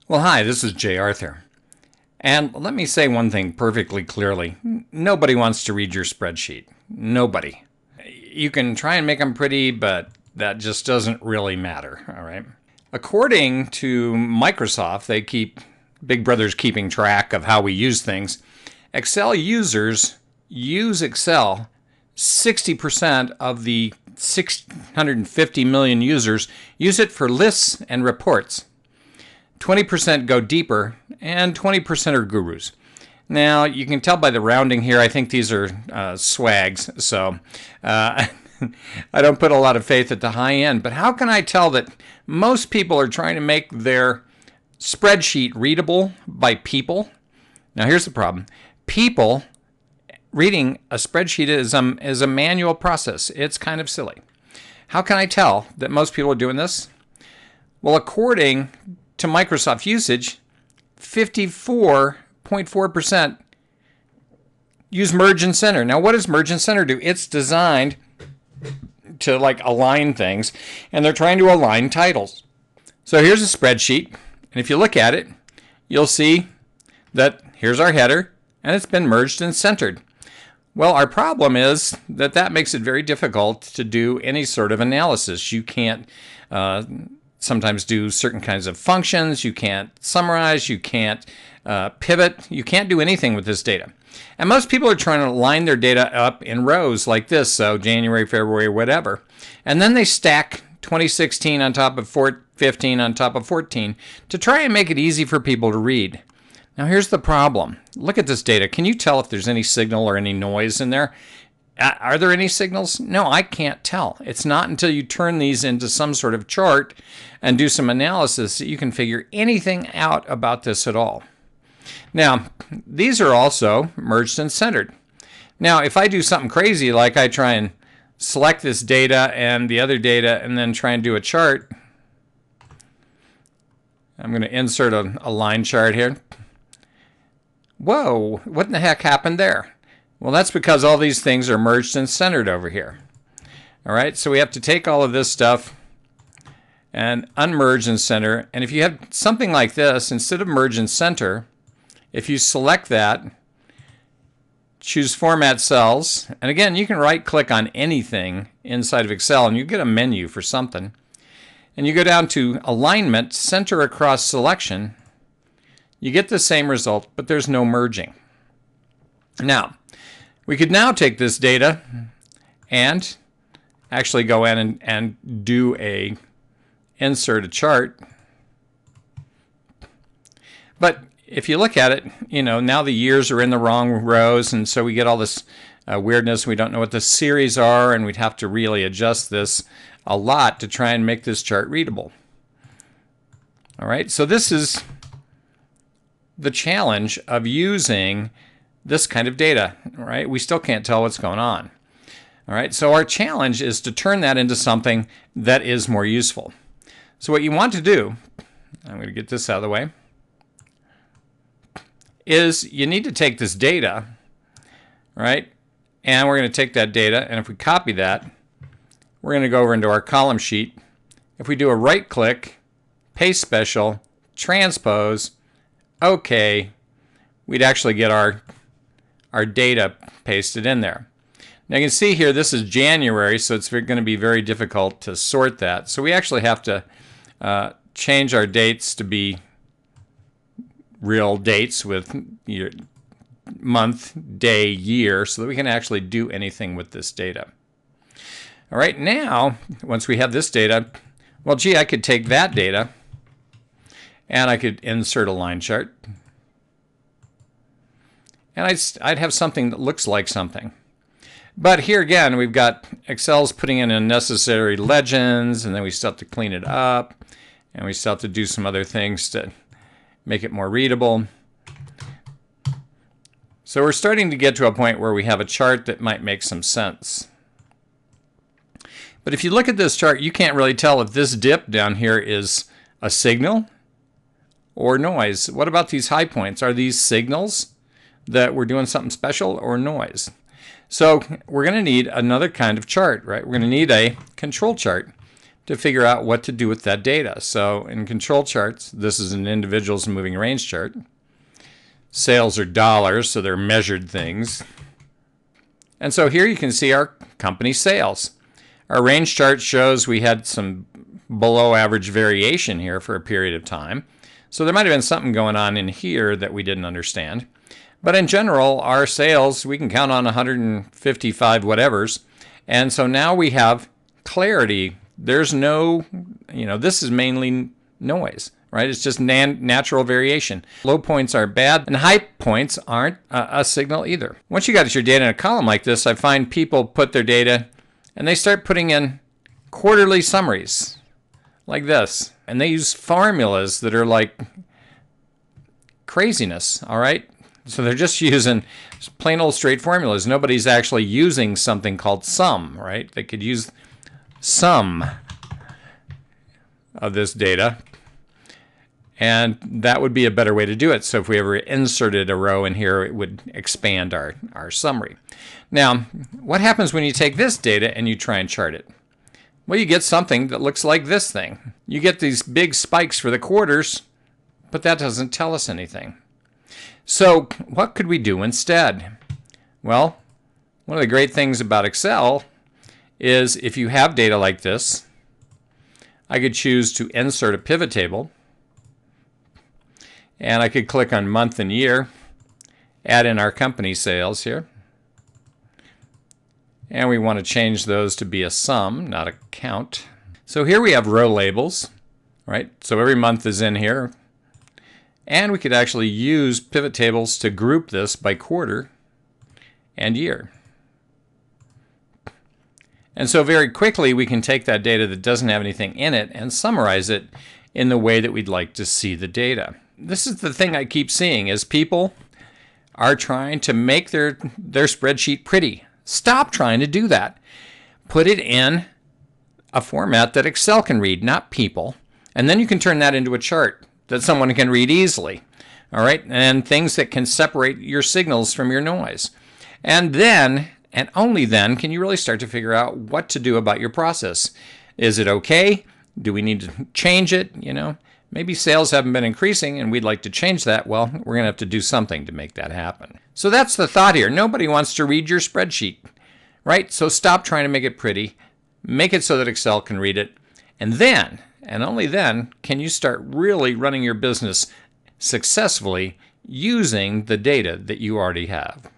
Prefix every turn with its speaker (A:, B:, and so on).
A: Well, hi, this is Jay Arthur. And let me say one thing perfectly clearly. Nobody wants to read your spreadsheet. Nobody. You can try and make them pretty, but that just doesn't really matter, all right? According to Microsoft, Big Brother's keeping track of how we use things. Excel users use Excel. 60% of the 650 million users use it for lists and reports. 20% go deeper, and 20% are gurus. Now, you can tell by the rounding here, I think these are swags, so I don't put a lot of faith at the high end. But how can I tell that most people are trying to make their spreadsheet readable by people? Now, here's the problem. People reading a spreadsheet is a manual process. It's kind of silly. How can I tell that most people are doing this? Well, according to Microsoft usage, 54.4% use merge and center. Now, what does merge and center do? It's designed to align things, and they're trying to align titles. So here's a spreadsheet, and if you look at it, you'll see that here's our header, and it's been merged and centered. Well, our problem is that makes it very difficult to do any sort of analysis. You can't sometimes do certain kinds of functions. You can't summarize. You can't pivot. You can't do anything with this data. And most people are trying to line their data up in rows like this, so January, February, whatever. And then they stack 2016 on top of 15 on top of 14 to try and make it easy for people to read. Now, here's the problem. Look at this data. Can you tell if there's any signal or any noise in there? Are there any signals? No, I can't tell. It's not until you turn these into some sort of chart and do some analysis that you can figure anything out about this at all. Now, these are also merged and centered. Now, if I do something crazy, like I try and select this data and the other data and then try and do a chart, I'm going to insert a line chart here. Whoa, what in the heck happened there? Well, that's because all these things are merged and centered over here. All right, so we have to take all of this stuff and unmerge and center. And if you have something like this, instead of merge and center, if you select that, choose Format Cells, and again, you can right-click on anything inside of Excel, and you get a menu for something. And you go down to Alignment, Center Across Selection. You get the same result, but there's no merging. Now, we could now take this data and actually go in and do insert a chart. But if you look at it, now the years are in the wrong rows, and so we get all this weirdness. We don't know what the series are, and we'd have to really adjust this a lot to try and make this chart readable. All right, so this is the challenge of using this kind of data, right? We still can't tell what's going on. All right, so our challenge is to turn that into something that is more useful. So what you want to do, I'm going to get this out of the way, is you need to take this data, right? And we're going to take that data, and if we copy that, we're going to go over into our column sheet. If we do a right click, paste special, transpose, OK, we'd actually get our data pasted in there. Now you can see here this is January, so it's going to be very difficult to sort that. So we actually have to change our dates to be real dates with your month, day, year, so that we can actually do anything with this data. All right, now, once we have this data, well, gee, I could take that data and I could insert a line chart. And I'd have something that looks like something. But here again, we've got Excel's putting in unnecessary legends, and then we still have to clean it up, and we still have to do some other things to make it more readable. So we're starting to get to a point where we have a chart that might make some sense. But if you look at this chart, you can't really tell if this dip down here is a signal or noise. What about these high points? Are these signals that we're doing something special or noise? So we're going to need another kind of chart, right? We're going to need a control chart. to figure out what to do with that data. So in control charts, this is an individuals moving range chart. Sales are dollars, so they're measured things. And so here you can see our company sales. Our range chart shows we had some below average variation here for a period of time. So there might have been something going on in here that we didn't understand. But in general, our sales, we can count on 155 whatevers. And so now we have clarity. There's no, this is mainly noise, right? It's just natural variation. Low points are bad, and high points aren't a signal either. Once you got your data in a column like this, I find people put their data and they start putting in quarterly summaries like this. And they use formulas that are like craziness, all right? So they're just using plain old straight formulas. Nobody's actually using something called sum, right? They could use sum of this data, and that would be a better way to do it. So if we ever inserted a row in here, it would expand our summary. Now, what happens when you take this data and you try and chart it? Well, you get something that looks like this thing. You get these big spikes for the quarters, but that doesn't tell us anything. So what could we do instead? Well, one of the great things about Excel is if you have data like this, I could choose to insert a pivot table, and I could click on month and year, add in our company sales here, and we want to change those to be a sum, not a count. So here we have row labels, right? So every month is in here, and we could actually use pivot tables to group this by quarter and year. And so very quickly we can take that data that doesn't have anything in it and summarize it in the way that we'd like to see the data. This is the thing I keep seeing is people are trying to make their spreadsheet pretty. Stop trying to do that. Put it in a format that Excel can read, not people. And then you can turn that into a chart that someone can read easily. All right? And things that can separate your signals from your noise. And then, and only then, can you really start to figure out what to do about your process. Is it okay? Do we need to change it? Maybe sales haven't been increasing and we'd like to change that. Well, we're going to have to do something to make that happen. So that's the thought here. Nobody wants to read your spreadsheet, right? So stop trying to make it pretty. Make it so that Excel can read it. And then, and only then, can you start really running your business successfully using the data that you already have.